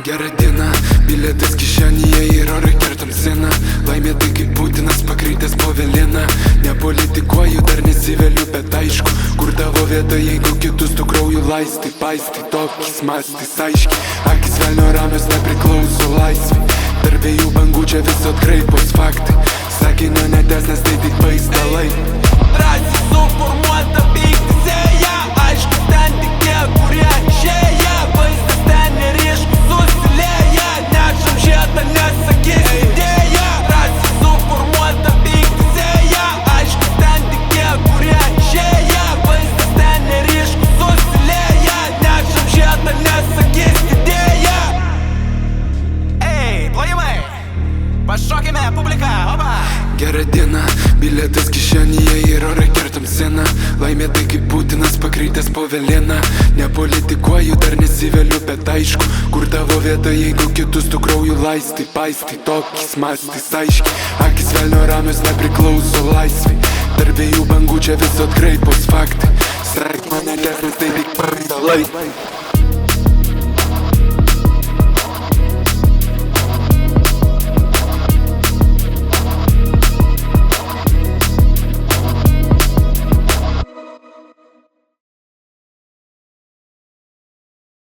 Gera diena, bilietas kišenėje ir orai kertam sieną. Laimė tai kaip Putinas pakreitęs po velėną. Nepolitikuoju, dar nesiveliu, bet aišku, kur tavo vieta, jeigu kitus tu krauju laistai. Paistai, tokiais mastais aiškiai, akis velnio ramios nepriklauso laisvai. Tarp dviejų bangų čia vis atkraipos faktai. Sakinio netesnės tai tik paistalai. Drąsiai suformuota pyktisėja, aišku ten tik tie, kurie išėję. Vaizdas ten neryškus susilėja, net šamžėta nesakys idėja. Drąsiai suformuota pyktisėja, aišku ten tik tie, kurie išėję. Vaizdas ten neryškus susilėja, net šamžėta nesakys idėja. Ei, plojimai, pašokime publiką, opa! Gera diena, bilietas kišenėje ir orai kertam sieną. Laimė tai kaip Putinas pakreitęs po velėną. Nepolitikuoju, dar nesiveliu, bet aišku, kur tavo vieta, jeigu kitus tu krauju laistai. Paistai, tokiais mastais aiškiai, akis velnio ramios nepriklauso laisvai. Tarp dviejų bangų čia vis atkraipos faktai. Straipsnio netesnės tai tik pavidalai.